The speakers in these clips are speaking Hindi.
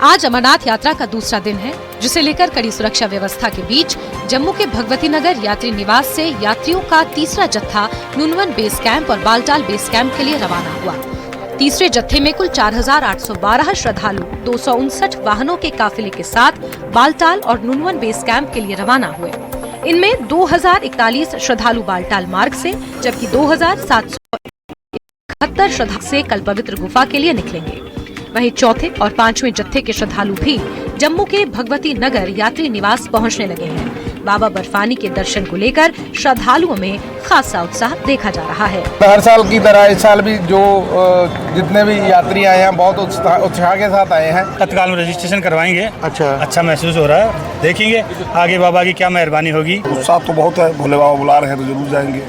आज अमरनाथ यात्रा का दूसरा दिन है, जिसे लेकर कड़ी सुरक्षा व्यवस्था के बीच जम्मू के भगवती नगर यात्री निवास से यात्रियों का तीसरा जत्था नुनवन बेस कैंप और बालटाल बेस कैंप के लिए रवाना हुआ। तीसरे जत्थे में कुल 4,812 श्रद्धालु 259 वाहनों के काफिले के साथ बालटाल और नुनवन बेस कैंप के लिए रवाना हुए। इनमें 2,041 श्रद्धालु बालटाल मार्ग से, जबकि 2,771 श्रद्धालु से कल पवित्र गुफा के लिए निकलेंगे। वहीं चौथे और पांचवें जत्थे के श्रद्धालु भी जम्मू के भगवती नगर यात्री निवास पहुंचने लगे हैं। बाबा बर्फानी के दर्शन को लेकर श्रद्धालुओं में खासा उत्साह देखा जा रहा है। हर साल की तरह इस साल भी जो जितने भी यात्री आए हैं बहुत उत्साह के साथ आए हैं। तत्काल में रजिस्ट्रेशन करवाएंगे। अच्छा महसूस हो रहा है। देखेंगे आगे बाबा की क्या मेहरबानी होगी। उत्साह तो बहुत है, भोले बाबा बुला रहे हैं तो जरूर जाएंगे।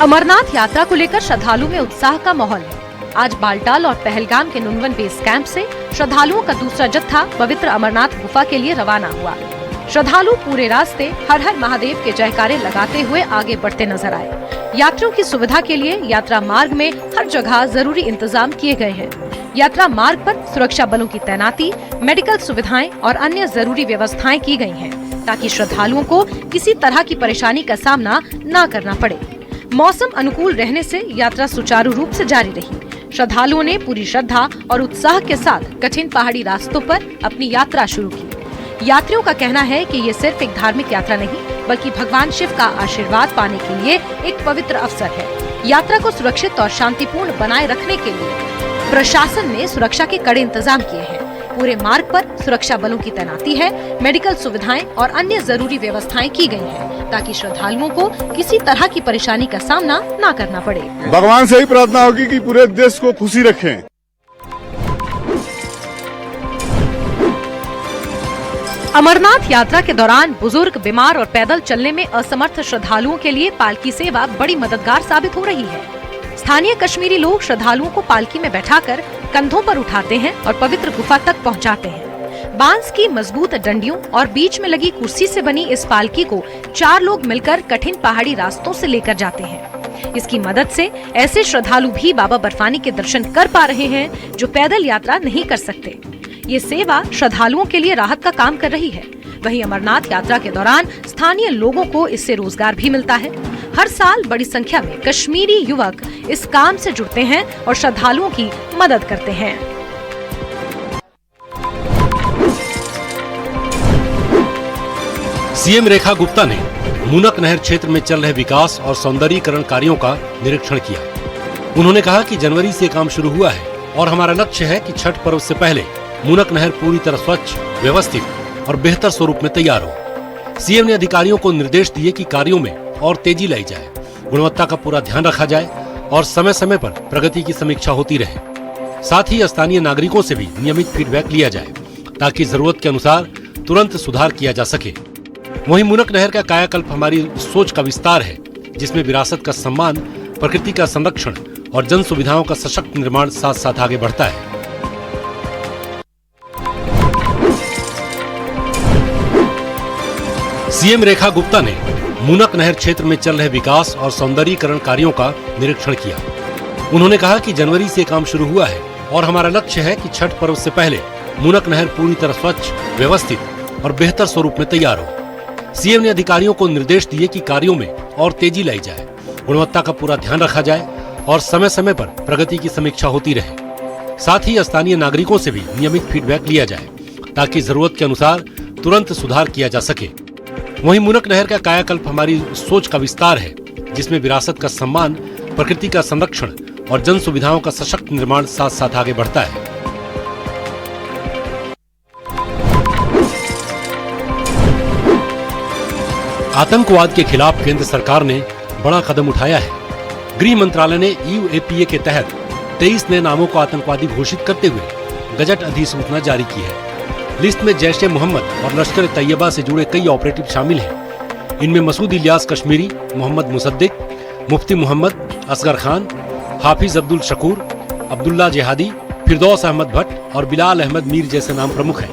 अमरनाथ यात्रा को लेकर श्रद्धालुओं में उत्साह का माहौल है। आज बालटाल और पहलगाम के नुनवन बेस कैंप से श्रद्धालुओं का दूसरा जत्था पवित्र अमरनाथ गुफा के लिए रवाना हुआ। श्रद्धालु पूरे रास्ते हर हर महादेव के जयकारे लगाते हुए आगे बढ़ते नजर आए। यात्रियों की सुविधा के लिए यात्रा मार्ग में हर जगह जरूरी इंतजाम किए गए हैं। यात्रा मार्ग पर सुरक्षा बलों की तैनाती, मेडिकल सुविधाएं और अन्य जरूरी व्यवस्थाएं की गई हैं, ताकि श्रद्धालुओं को किसी तरह की परेशानी का सामना न करना पड़े। मौसम अनुकूल रहने से यात्रा सुचारू रूप से जारी रही। श्रद्धालुओं ने पूरी श्रद्धा और उत्साह के साथ कठिन पहाड़ी रास्तों पर अपनी यात्रा शुरू की। यात्रियों का कहना है कि ये सिर्फ एक धार्मिक यात्रा नहीं, बल्कि भगवान शिव का आशीर्वाद पाने के लिए एक पवित्र अवसर है। यात्रा को सुरक्षित और शांतिपूर्ण बनाए रखने के लिए प्रशासन ने सुरक्षा के कड़े इंतजाम किए हैं। पूरे मार्ग पर सुरक्षा बलों की तैनाती है, मेडिकल सुविधाएं और अन्य जरूरी व्यवस्थाएं की गई हैं, ताकि श्रद्धालुओं को किसी तरह की परेशानी का सामना न करना पड़े। भगवान से ही प्रार्थना होगी कि पूरे देश को खुशी रखें। अमरनाथ यात्रा के दौरान बुजुर्ग, बीमार और पैदल चलने में असमर्थ श्रद्धालुओं के लिए पालकी सेवा बड़ी मददगार साबित हो रही है। स्थानीय कश्मीरी लोग श्रद्धालुओं को पालकी में बैठाकर कंधों पर उठाते हैं और पवित्र गुफा तक पहुंचाते हैं। बांस की मजबूत डंडियों और बीच में लगी कुर्सी से बनी इस पालकी को 4 लोग मिलकर कठिन पहाड़ी रास्तों से लेकर जाते हैं। इसकी मदद से ऐसे श्रद्धालु भी बाबा बर्फानी के दर्शन कर पा रहे हैं जो पैदल यात्रा नहीं कर सकते। ये सेवा श्रद्धालुओं के लिए राहत का काम कर रही है। वहीं अमरनाथ यात्रा के दौरान स्थानीय लोगों को इससे रोजगार भी मिलता है। हर साल बड़ी संख्या में कश्मीरी युवक इस काम से जुड़ते हैं और श्रद्धालुओं की मदद करते हैं। सीएम रेखा गुप्ता ने मूनक नहर क्षेत्र में चल रहे विकास और सौंदर्यीकरण कार्यों का निरीक्षण किया। उन्होंने कहा कि जनवरी से काम शुरू हुआ है और हमारा लक्ष्य है कि छठ पर्व से पहले मूनक नहर पूरी तरह स्वच्छ, व्यवस्थित और बेहतर स्वरूप में तैयार हो। सीएम ने अधिकारियों को निर्देश दिए कि कार्यों में और तेजी लाई जाए, गुणवत्ता का पूरा ध्यान रखा जाए और समय समय पर प्रगति की समीक्षा होती रहे। साथ ही स्थानीय नागरिकों से भी नियमित फीडबैक लिया जाए, ताकि जरूरत के अनुसार तुरंत सुधार किया जा सके। वहीं मूनक नहर का कायाकल्प हमारी सोच का विस्तार है, जिसमें विरासत का सम्मान, प्रकृति का संरक्षण और जन सुविधाओं का सशक्त निर्माण साथ साथ आगे बढ़ता है। सीएम रेखा गुप्ता ने मूनक नहर क्षेत्र में चल रहे विकास और सौंदर्यीकरण कार्यों का निरीक्षण किया। उन्होंने कहा कि जनवरी से काम शुरू हुआ है और हमारा लक्ष्य है कि छठ पर्व से पहले मूनक नहर पूरी तरह स्वच्छ, व्यवस्थित और बेहतर स्वरूप में तैयार हो। सीएम ने अधिकारियों को निर्देश दिए कि कार्यों में और तेजी लाई जाए, गुणवत्ता का पूरा ध्यान रखा जाए और समय समय पर प्रगति की समीक्षा होती रहे। साथ ही स्थानीय नागरिकों से भी नियमित फीडबैक लिया जाए, ताकि जरूरत के अनुसार तुरंत सुधार किया जा सके। वहीं मूनक नहर का कायाकल्प हमारी सोच का विस्तार है, जिसमें विरासत का सम्मान, प्रकृति का संरक्षण और जन सुविधाओं का सशक्त निर्माण साथ साथ आगे बढ़ता है। आतंकवाद के खिलाफ केंद्र सरकार ने बड़ा कदम उठाया है। गृह मंत्रालय ने यूएपीए के तहत 23 नए नामों को आतंकवादी घोषित करते हुए गजट अधिसूचना जारी की है। लिस्ट में जैश ए मोहम्मद और लश्कर तैयबा से जुड़े कई ऑपरेटिव शामिल हैं। इनमें मसूद इलियास कश्मीरी, मोहम्मद मुसद्दिक, मुफ्ती मोहम्मद असगर खान, हाफिज अब्दुल शकूर, अब्दुल्ला जिहादी, फिरदौस अहमद भट्ट और बिलाल अहमद मीर जैसे नाम प्रमुख हैं।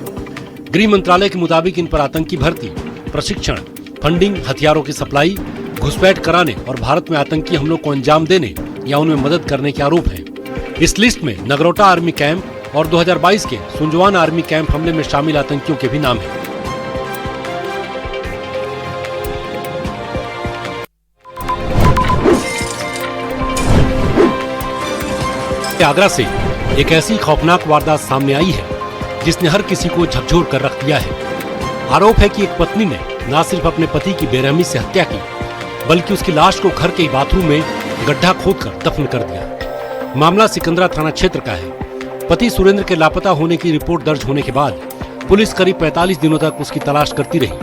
गृह मंत्रालय के मुताबिक इन पर आतंकी भर्ती, प्रशिक्षण, फंडिंग, हथियारों की सप्लाई, घुसपैठ कराने और भारत में आतंकी हमलों को अंजाम देने या उनमें मदद करने के आरोप हैं। इस लिस्ट में नगरोटा आर्मी कैंप और 2022 के सुंजवान आर्मी कैंप हमले में शामिल आतंकियों के भी नाम हैं। आगरा से एक ऐसी खौफनाक वारदात सामने आई है जिसने हर किसी को झकझोर कर रख दिया है। आरोप है कि एक पत्नी ने न सिर्फ अपने पति की बेरहमी से हत्या की, बल्कि उसकी लाश को घर के ही बाथरूम में गड्ढा खोदकर दफन कर दिया। मामला सिकंदरा थाना क्षेत्र का है। पति सुरेंद्र के लापता होने की रिपोर्ट दर्ज होने के बाद पुलिस करीब 45 दिनों तक उसकी तलाश करती रही,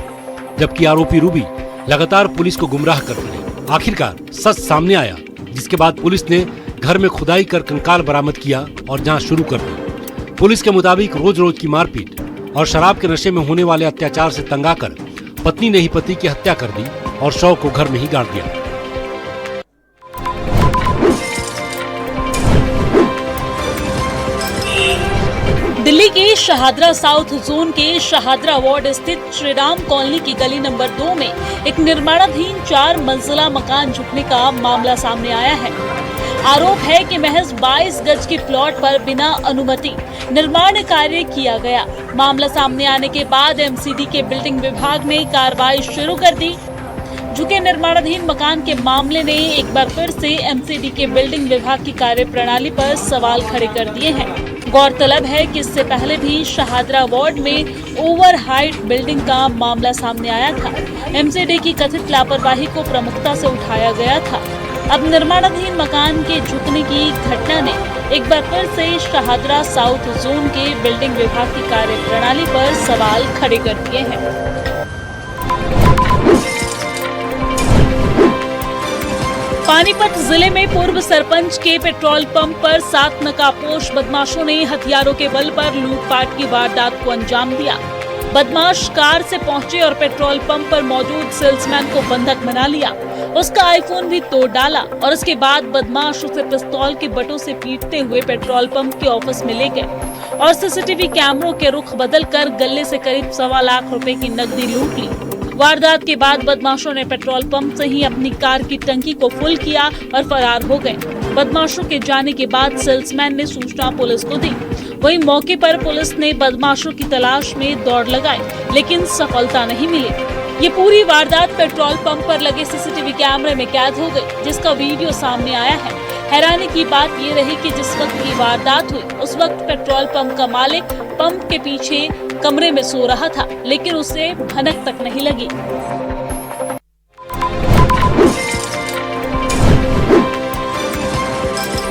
जबकि आरोपी रूबी लगातार पुलिस को गुमराह करती रही। आखिरकार सच सामने आया, जिसके बाद पुलिस ने घर में खुदाई कर कंकाल बरामद किया और जांच शुरू कर दी। पुलिस के मुताबिक रोज रोज की मारपीट और शराब के नशे में होने वाले अत्याचार से तंग आकर पत्नी ने ही पति की हत्या कर दी और शव को घर में ही गाड़ दिया। दिल्ली के शहादरा साउथ जोन के शहादरा वार्ड स्थित श्रीराम कॉलोनी की गली नंबर 2 में एक निर्माणाधीन 4 मंजिला मकान झुकने का मामला सामने आया है। आरोप है कि महज 22 गज के प्लॉट पर बिना अनुमति निर्माण कार्य किया गया। मामला सामने आने के बाद एमसीडी के बिल्डिंग विभाग ने कार्रवाई शुरू कर दी। झुके निर्माणाधीन मकान के मामले ने एक बार फिर से एमसीडी के बिल्डिंग विभाग की कार्य प्रणाली पर सवाल खड़े कर दिए हैं। गौरतलब है कि इससे पहले भी शहादरा वार्ड में ओवर हाइट बिल्डिंग का मामला सामने आया था। एमसीडी की कथित लापरवाही को प्रमुखता से उठाया गया था। अब निर्माणाधीन मकान के झुकने की घटना ने एक बार फिर से शहादरा साउथ जोन के बिल्डिंग विभाग की कार्य प्रणाली पर सवाल खड़े कर दिए हैं। पानीपत जिले में पूर्व सरपंच के पेट्रोल पंप पर 7 नकाबपोश बदमाशों ने हथियारों के बल पर लूटपाट की वारदात को अंजाम दिया। बदमाश कार से पहुंचे और पेट्रोल पंप पर मौजूद सेल्समैन को बंधक बना लिया। उसका आईफोन भी तोड़ डाला और उसके बाद बदमाश उसे पिस्तौल के बटों से पीटते हुए पेट्रोल पंप के ऑफिस में ले गए और सीसीटीवी कैमरों के रुख बदलकर गले से करीब 1.25 लाख रुपए की नकदी लूट ली। वारदात के बाद बदमाशों ने पेट्रोल पंप से ही अपनी कार की टंकी को फुल किया और फरार हो गए। बदमाशों के जाने के बाद सेल्समैन ने सूचना पुलिस को दी। वहीं मौके पर पुलिस ने बदमाशों की तलाश में दौड़ लगाई, लेकिन सफलता नहीं मिली। ये पूरी वारदात पेट्रोल पंप पर लगे सीसीटीवी कैमरे में कैद हो गई, जिसका वीडियो सामने आया है। हैरानी की बात ये रही कि जिस वक्त ये वारदात हुई उस वक्त पेट्रोल पंप का मालिक पंप के पीछे कमरे में सो रहा था, लेकिन उसे भनक तक नहीं लगी।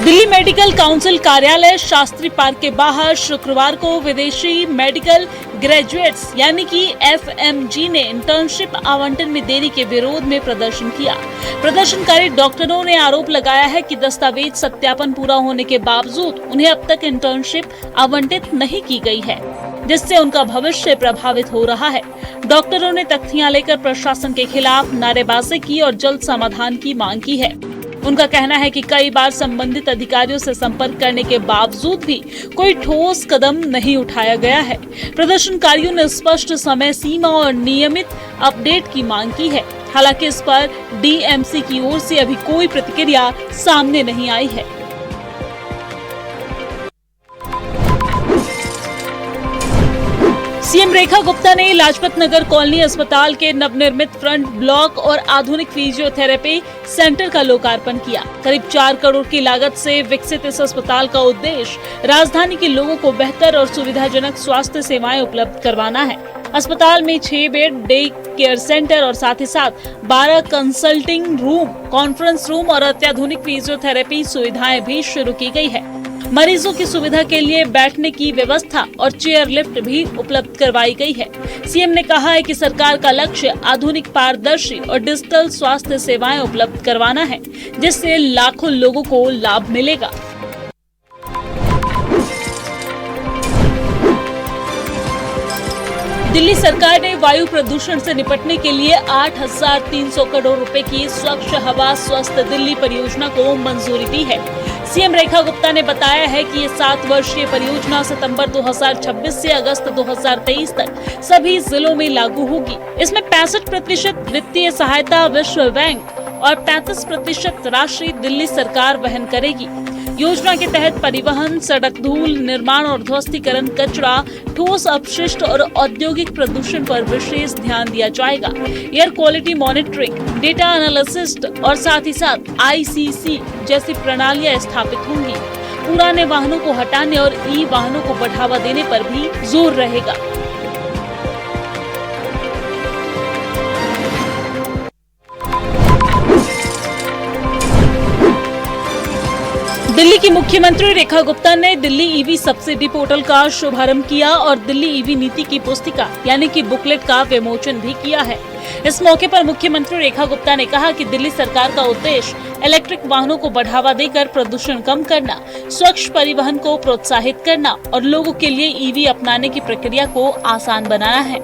दिल्ली मेडिकल काउंसिल कार्यालय शास्त्री पार्क के बाहर शुक्रवार को विदेशी मेडिकल ग्रेजुएट्स यानी कि FMG ने इंटर्नशिप आवंटन में देरी के विरोध में प्रदर्शन किया। प्रदर्शनकारी डॉक्टरों ने आरोप लगाया है कि दस्तावेज सत्यापन पूरा होने के बावजूद उन्हें अब तक इंटर्नशिप आवंटित नहीं की गई है, जिससे उनका भविष्य प्रभावित हो रहा है। डॉक्टरों ने तख्तियां लेकर प्रशासन के खिलाफ नारेबाजी की और जल्द समाधान की मांग की है। उनका कहना है कि कई बार संबंधित अधिकारियों से संपर्क करने के बावजूद भी कोई ठोस कदम नहीं उठाया गया है। प्रदर्शनकारियों ने स्पष्ट समय सीमा और नियमित अपडेट की मांग की है। हालांकि इस पर DMC की ओर से अभी कोई प्रतिक्रिया सामने नहीं आई है। सीएम रेखा गुप्ता ने लाजपत नगर कॉलोनी अस्पताल के नवनिर्मित फ्रंट ब्लॉक और आधुनिक फिजियोथेरेपी सेंटर का लोकार्पण किया। करीब 4 करोड़ की लागत से विकसित इस अस्पताल का उद्देश्य राजधानी के लोगों को बेहतर और सुविधाजनक स्वास्थ्य सेवाएं उपलब्ध करवाना है। अस्पताल में 6 बेड डे केयर सेंटर और साथ ही साथ 12 कंसल्टिंग रूम, कॉन्फ्रेंस रूम और अत्याधुनिक फिजियोथेरेपी सुविधाएं भी शुरू की गई है। मरीजों की सुविधा के लिए बैठने की व्यवस्था और चेयर लिफ्ट भी उपलब्ध करवाई गई है। सीएम ने कहा है कि सरकार का लक्ष्य आधुनिक, पारदर्शी और डिजिटल स्वास्थ्य सेवाएं उपलब्ध करवाना है, जिससे लाखों लोगों को लाभ मिलेगा। दिल्ली सरकार ने वायु प्रदूषण से निपटने के लिए 8,300 करोड़ रुपए की स्वच्छ हवा स्वस्थ दिल्ली परियोजना को मंजूरी दी है। सीएम रेखा गुप्ता ने बताया है कि ये 7 वर्षीय परियोजना सितंबर 2026 से अगस्त 2023 तक सभी जिलों में लागू होगी। इसमें 65% वित्तीय सहायता विश्व बैंक और 35% राशि दिल्ली सरकार वहन करेगी। योजना के तहत परिवहन, सड़क धूल, निर्माण और ध्वस्तीकरण, कचरा, ठोस अपशिष्ट और औद्योगिक प्रदूषण पर विशेष ध्यान दिया जाएगा। Air quality monitoring, data analysis और साथ ही साथ ICC जैसी प्रणालियां स्थापित होंगी। पुराने वाहनों को हटाने और ई वाहनों को बढ़ावा देने पर भी जोर रहेगा। दिल्ली की मुख्यमंत्री रेखा गुप्ता ने दिल्ली ईवी सब्सिडी पोर्टल का शुभारंभ किया और दिल्ली ईवी नीति की पुस्तिका यानी कि बुकलेट का विमोचन भी किया है। इस मौके पर मुख्यमंत्री रेखा गुप्ता ने कहा कि दिल्ली सरकार का उद्देश्य इलेक्ट्रिक वाहनों को बढ़ावा देकर प्रदूषण कम करना, स्वच्छ परिवहन को प्रोत्साहित करना और लोगों के लिए ईवी अपनाने की प्रक्रिया को आसान बनाना है।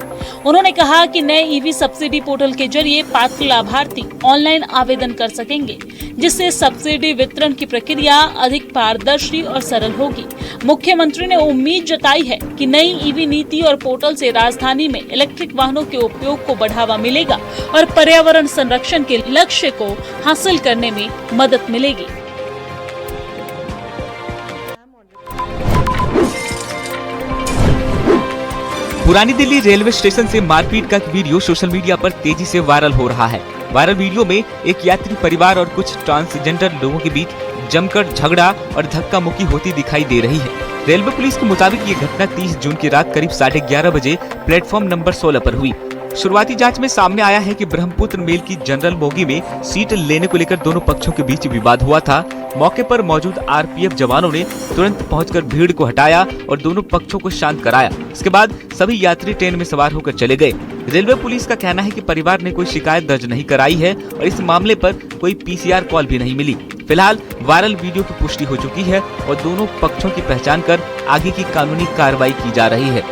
उन्होंने कहा कि नए ईवी सब्सिडी पोर्टल के जरिए पात्र लाभार्थी ऑनलाइन आवेदन कर सकेंगे, जिससे सब्सिडी वितरण की प्रक्रिया अधिक पारदर्शी और सरल होगी। मुख्यमंत्री ने उम्मीद जताई है कि नई ईवी नीति और पोर्टल से राजधानी में इलेक्ट्रिक वाहनों के उपयोग को बढ़ावा मिलेगा और पर्यावरण संरक्षण के लक्ष्य को हासिल करने में मदद मिलेगी। पुरानी दिल्ली रेलवे स्टेशन से मारपीट का वीडियो सोशल मीडिया पर तेजी से वायरल हो रहा है। वायरल वीडियो में एक यात्री परिवार और कुछ ट्रांसजेंडर लोगों के बीच जमकर झगड़ा और धक्का मुक्की होती दिखाई दे रही है। रेलवे पुलिस के मुताबिक ये घटना 30 जून की रात करीब 11:30 बजे प्लेटफॉर्म नंबर 16 पर हुई। शुरुआती जांच में सामने आया है कि ब्रह्मपुत्र मेल की जनरल बोगी में सीट लेने को लेकर दोनों पक्षों के बीच विवाद हुआ था। मौके पर मौजूद RPF जवानों ने तुरंत पहुंचकर भीड़ को हटाया और दोनों पक्षों को शांत कराया। इसके बाद सभी यात्री ट्रेन में सवार होकर चले गए। रेलवे पुलिस का कहना है कि परिवार ने कोई शिकायत दर्ज नहीं कराई है और इस मामले पर कोई PCR कॉल भी नहीं मिली। फिलहाल वायरल वीडियो की पुष्टि हो चुकी है और दोनों पक्षों की पहचान कर आगे की कानूनी कार्रवाई की जा रही है।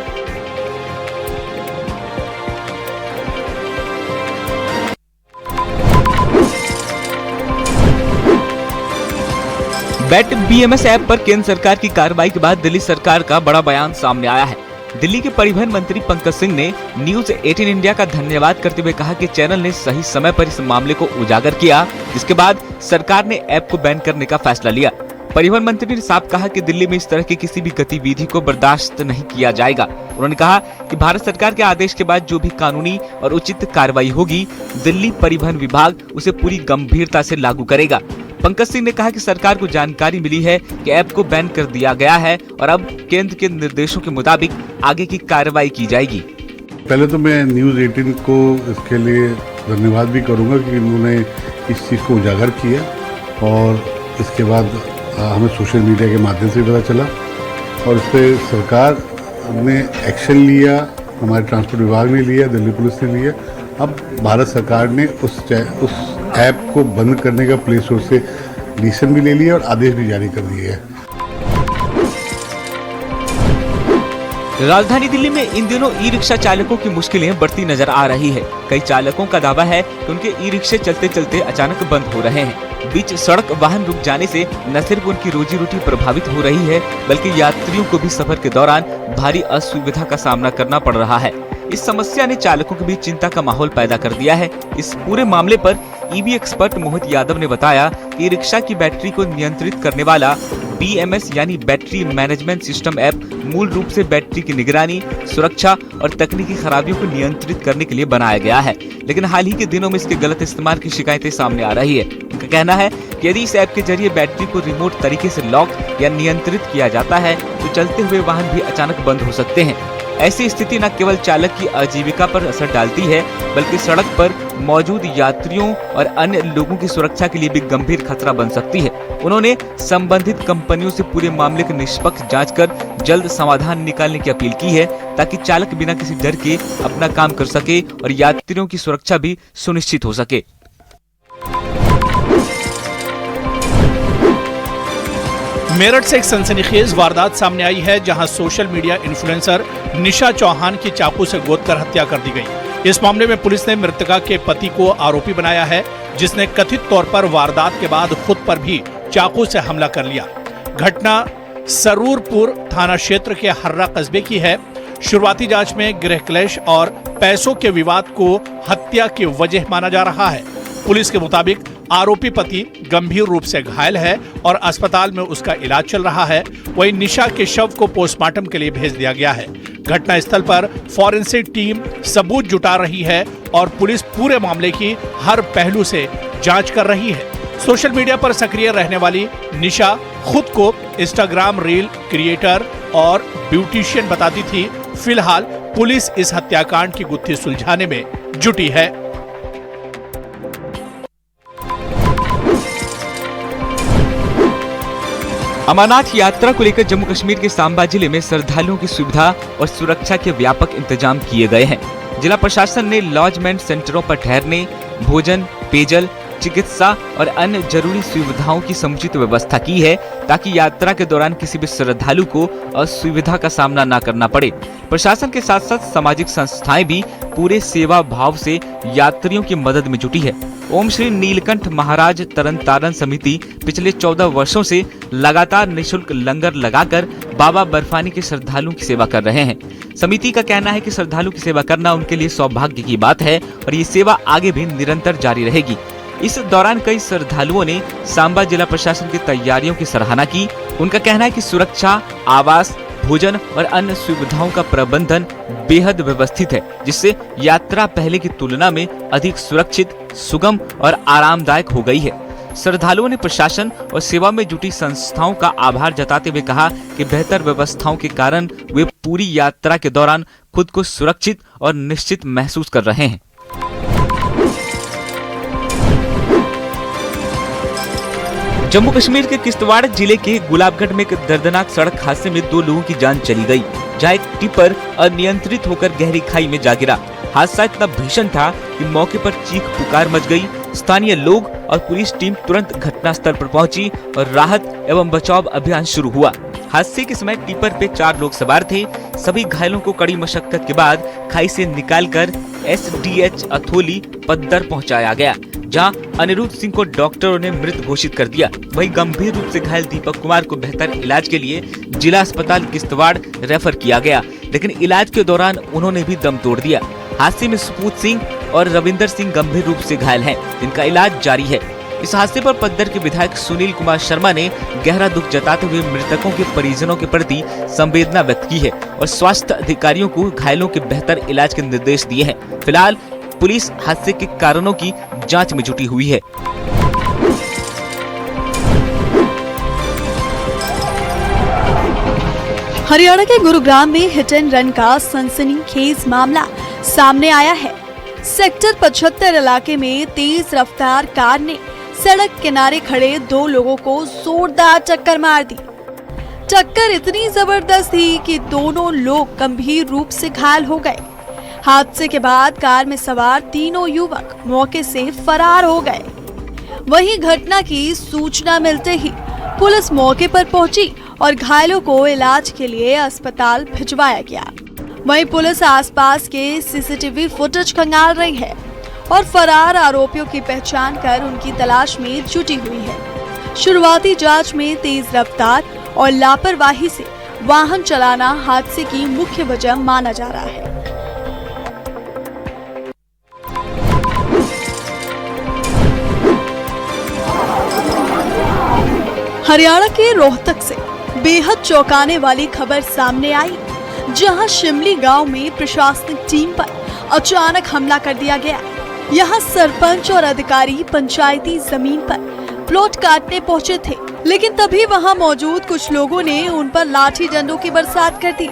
बैट BMS ऐप पर केंद्र सरकार की कार्रवाई के बाद दिल्ली सरकार का बड़ा बयान सामने आया है। दिल्ली के परिवहन मंत्री पंकज सिंह ने न्यूज 18 इंडिया का धन्यवाद करते हुए कहा कि चैनल ने सही समय पर इस मामले को उजागर किया, जिसके बाद सरकार ने ऐप को बैन करने का फैसला लिया। परिवहन मंत्री ने साफ कहा कि दिल्ली में इस तरह की किसी भी गतिविधि को बर्दाश्त नहीं किया जाएगा। उन्होंने कहा कि भारत सरकार के आदेश के बाद जो भी कानूनी और उचित कार्रवाई होगी, दिल्ली परिवहन विभाग उसे पूरी गंभीरता से लागू करेगा। पंकज सिंह ने कहा कि सरकार को जानकारी मिली है कि ऐप को बैन कर दिया गया है और अब केंद्र के निर्देशों के मुताबिक आगे की कार्रवाई की जाएगी। पहले तो मैं न्यूज़ 18 को इसके लिए धन्यवाद भी करूंगा कि उन्होंने इस चीज़ को उजागर किया और इसके बाद हमें सोशल मीडिया के माध्यम से पता चला और इस पर सरकार ने एक्शन लिया, हमारे ट्रांसपोर्ट विभाग ने लिया, दिल्ली पुलिस ने लिया। अब भारत सरकार ने उस ऐप को बंद करने का प्ले स्टोर से डिसीजन भी ले लिया और आदेश भी जारी कर दिए है। राजधानी दिल्ली में इन दिनों ई-रिक्शा चालकों की मुश्किलें बढ़ती नजर आ रही है। कई चालकों का दावा है कि उनके ई-रिक्शे चलते चलते अचानक बंद हो रहे हैं। बीच सड़क वाहन रुक जाने से न सिर्फ उनकी रोजी रोटी प्रभावित हो रही है, बल्कि यात्रियों को भी सफर के दौरान भारी असुविधा का सामना करना पड़ रहा है। इस समस्या ने चालकों के बीच चिंता का माहौल पैदा कर दिया है। इस पूरे मामले पर ईवी एक्सपर्ट मोहित यादव ने बताया कि रिक्शा की बैटरी को नियंत्रित करने वाला BMS यानी बैटरी मैनेजमेंट सिस्टम ऐप मूल रूप से बैटरी की निगरानी, सुरक्षा और तकनीकी खराबियों को नियंत्रित करने के लिए बनाया गया है, लेकिन हाल ही के दिनों में इसके गलत इस्तेमाल की शिकायतें सामने आ रही है। उनका कहना है कि यदि इस ऐप के जरिए बैटरी को रिमोट तरीके से लॉक या नियंत्रित किया जाता है तो चलते हुए वाहन भी अचानक बंद हो सकते हैं। ऐसी स्थिति न केवल चालक की आजीविका पर असर डालती है, बल्कि सड़क पर मौजूद यात्रियों और अन्य लोगों की सुरक्षा के लिए भी गंभीर खतरा बन सकती है। उन्होंने संबंधित कंपनियों से पूरे मामले की निष्पक्ष जांच कर जल्द समाधान निकालने की अपील की है, ताकि चालक बिना किसी डर के अपना काम कर सके और यात्रियों की सुरक्षा भी सुनिश्चित हो सके। मेरठ से एक सनसनीखेज वारदात सामने आई है, जहां सोशल मीडिया इन्फ्लुएंसर निशा चौहान की चाकू से गोदकर हत्या कर दी गई। इस मामले में पुलिस ने मृतका के पति को आरोपी बनाया है, जिसने कथित तौर पर वारदात के बाद खुद पर भी चाकू से हमला कर लिया। घटना सरूरपुर थाना क्षेत्र के हर्रा कस्बे की है। शुरुआती जांच में गृह क्लेश और पैसों के विवाद को हत्या की वजह माना जा रहा है। पुलिस के मुताबिक आरोपी पति गंभीर रूप से घायल है और अस्पताल में उसका इलाज चल रहा है। वहीं निशा के शव को पोस्टमार्टम के लिए भेज दिया गया है। घटना स्थल पर फॉरेंसिक टीम सबूत जुटा रही है और पुलिस पूरे मामले की हर पहलू से जांच कर रही है। सोशल मीडिया पर सक्रिय रहने वाली निशा खुद को इंस्टाग्राम रील क्रिएटर और ब्यूटिशियन बताती थी। फिलहाल पुलिस इस हत्याकांड की गुत्थी सुलझाने में जुटी है। अमरनाथ यात्रा को लेकर जम्मू कश्मीर के सांबा जिले में श्रद्धालुओं की सुविधा और सुरक्षा के व्यापक इंतजाम किए गए हैं। जिला प्रशासन ने लॉजमेंट सेंटरों पर ठहरने, भोजन, पेयजल, चिकित्सा और अन्य जरूरी सुविधाओं की समुचित व्यवस्था की है ताकि यात्रा के दौरान किसी भी श्रद्धालु को असुविधा का सामना न करना पड़े। प्रशासन के साथ साथ सामाजिक संस्थाएं भी पूरे सेवा भाव से यात्रियों की मदद में जुटी है। ओम श्री नीलकंठ महाराज तरन तारण समिति पिछले 14 वर्षों से लगातार निःशुल्क लंगर लगाकर बाबा बर्फानी के श्रद्धालुओं की सेवा कर रहे हैं। समिति का कहना है कि श्रद्धालु की सेवा करना उनके लिए सौभाग्य की बात है और ये सेवा आगे भी निरंतर जारी रहेगी। इस दौरान कई श्रद्धालुओं ने सांबा जिला प्रशासन की तैयारियों की सराहना की। उनका कहना है कि सुरक्षा, आवास, भोजन और अन्य सुविधाओं का प्रबंधन बेहद व्यवस्थित है, जिससे यात्रा पहले की तुलना में अधिक सुरक्षित, सुगम और आरामदायक हो गई है। श्रद्धालुओं ने प्रशासन और सेवा में जुटी संस्थाओं का आभार जताते हुए कहा कि बेहतर व्यवस्थाओं के कारण वे पूरी यात्रा के दौरान खुद को सुरक्षित और निश्चित महसूस कर रहे हैं। जम्मू कश्मीर के किश्तवाड़ जिले के गुलाबगढ़ में एक दर्दनाक सड़क हादसे में 2 लोगों की जान चली गई, जहां एक टिप्पर अनियंत्रित होकर गहरी खाई में जा गिरा। हादसा इतना भीषण था कि मौके पर चीख पुकार मच गई। स्थानीय लोग और पुलिस टीम तुरंत घटनास्थल पर पहुंची और राहत एवं बचाव अभियान शुरू हुआ। हादसे के समय टिप्पर पे 4 लोग सवार थे। सभी घायलों को कड़ी मशक्कत के बाद खाई से निकालकर SDH अथोली पद्दर पहुंचाया गया, जहां अनिरुद्ध सिंह को डॉक्टरों ने मृत घोषित कर दिया। वहीं गंभीर रूप से घायल दीपक कुमार को बेहतर इलाज के लिए जिला अस्पताल किश्तवाड़ रेफर किया गया, लेकिन इलाज के दौरान उन्होंने भी दम तोड़ दिया। हादसे में सुपूत सिंह और रविंदर सिंह गंभीर रूप से घायल हैं, जिनका इलाज जारी है। इस हादसे पर पद्दर के विधायक सुनील कुमार शर्मा ने गहरा दुख जताते हुए मृतकों के परिजनों के प्रति संवेदना व्यक्त की है और स्वास्थ्य अधिकारियों को घायलों के बेहतर इलाज के निर्देश दिए हैं। फिलहाल पुलिस हादसे के कारणों की जांच में जुटी हुई है। हरियाणा के गुरुग्राम में हिट एंड रन का सनसनीखेज मामला सामने आया है। सेक्टर 75 इलाके में तेज रफ्तार कार ने सड़क किनारे खड़े 2 लोगों को जोरदार टक्कर मार दी। टक्कर इतनी जबरदस्त थी कि दोनों लोग गंभीर रूप से घायल हो गए। हादसे के बाद कार में सवार तीनों युवक मौके से फरार हो गए। वहीं घटना की सूचना मिलते ही पुलिस मौके पर पहुंची और घायलों को इलाज के लिए अस्पताल भिजवाया गया। वहीं पुलिस आसपास के CCTV फुटेज खंगाल रही है और फरार आरोपियों की पहचान कर उनकी तलाश में जुटी हुई है। शुरुआती जांच में तेज रफ्तार और लापरवाही से वाहन चलाना हादसे की मुख्य वजह माना जा रहा है। हरियाणा के रोहतक से बेहद चौंकाने वाली खबर सामने आई, जहां शिमली गांव में प्रशासनिक टीम पर अचानक हमला कर दिया गया। यहां सरपंच और अधिकारी पंचायती जमीन पर प्लॉट काटने पहुंचे थे, लेकिन तभी वहां मौजूद कुछ लोगों ने उन पर लाठी डंडों की बरसात कर दी।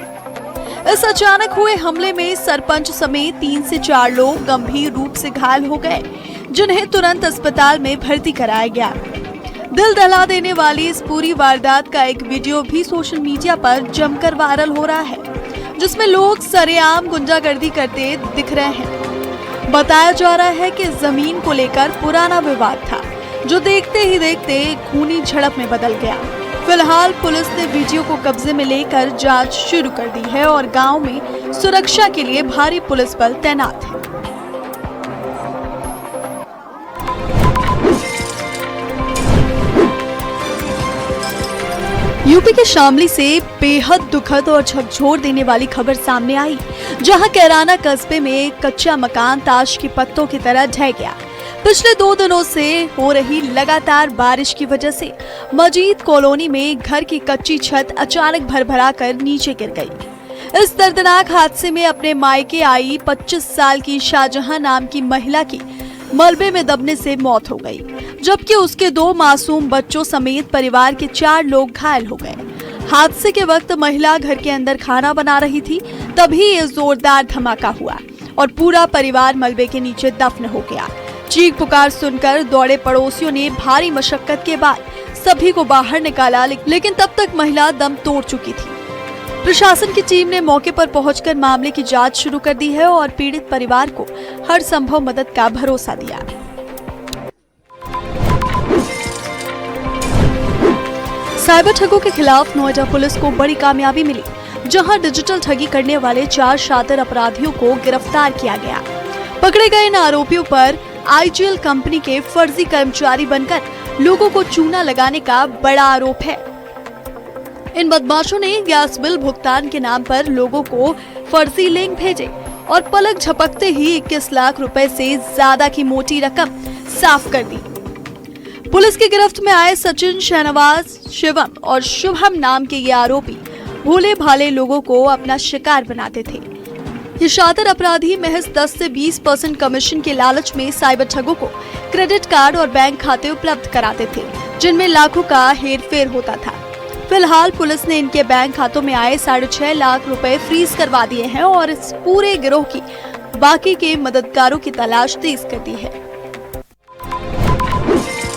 इस अचानक हुए हमले में सरपंच समेत 3 से 4 लोग गंभीर रूप से घायल हो गए, जिन्हें तुरंत अस्पताल में भर्ती कराया गया। दिल दहला देने वाली इस पूरी वारदात का एक वीडियो भी सोशल मीडिया पर जमकर वायरल हो रहा है, जिसमें लोग सरेआम गुंडागर्दी करते दिख रहे हैं। बताया जा रहा है कि जमीन को लेकर पुराना विवाद था, जो देखते ही देखते खूनी झड़प में बदल गया। फिलहाल पुलिस ने वीडियो को कब्जे में लेकर जांच शुरू कर दी है और गांव में सुरक्षा के लिए भारी पुलिस बल तैनात है। यूपी के शामली से बेहद दुखद और झकझोर देने वाली खबर सामने आई, जहां कैराना कस्बे में एक कच्चा मकान ताश के पत्तों की तरह ढह गया। पिछले 2 दिनों से हो रही लगातार बारिश की वजह से मजीद कॉलोनी में घर की कच्ची छत अचानक भरभरा कर नीचे गिर गई। इस दर्दनाक हादसे में अपने मायके आई 25 साल की शाहजहां नाम की महिला की मलबे में दबने से मौत हो गई, जबकि उसके 2 मासूम बच्चों समेत परिवार के 4 लोग घायल हो गए। हादसे के वक्त महिला घर के अंदर खाना बना रही थी, तभी ये जोरदार धमाका हुआ और पूरा परिवार मलबे के नीचे दफन हो गया। चीख पुकार सुनकर दौड़े पड़ोसियों ने भारी मशक्कत के बाद सभी को बाहर निकाला, लेकिन तब तक महिला दम तोड़ चुकी थी। प्रशासन की टीम ने मौके पर पहुंचकर मामले की जांच शुरू कर दी है और पीड़ित परिवार को हर संभव मदद का भरोसा दिया। साइबर ठगों के खिलाफ नोएडा पुलिस को बड़ी कामयाबी मिली, जहां डिजिटल ठगी करने वाले 4 शातिर अपराधियों को गिरफ्तार किया गया। पकड़े गए इन आरोपियों पर आईजीएल कंपनी के फर्जी कर्मचारी बनकर लोगों को चूना लगाने का बड़ा आरोप है। इन बदमाशों ने गैस बिल भुगतान के नाम पर लोगों को फर्जी लिंक भेजे और पलक झपकते ही 21 लाख रुपए से ज्यादा की मोटी रकम साफ कर दी। पुलिस की गिरफ्त में आए सचिन, शहनवाज, शिवम और शुभम नाम के ये आरोपी भोले भाले लोगों को अपना शिकार बनाते थे। ये शातिर अपराधी महज 10 से 20% कमीशन के लालच में साइबर ठगों को क्रेडिट कार्ड और बैंक खाते उपलब्ध कराते थे, जिनमें लाखों का हेरफेर होता था। फिलहाल पुलिस ने इनके बैंक खातों में आए 6.5 लाख रुपए फ्रीज करवा दिए हैं और इस पूरे गिरोह की बाकी के मददगारों की तलाश तेज कर दी है।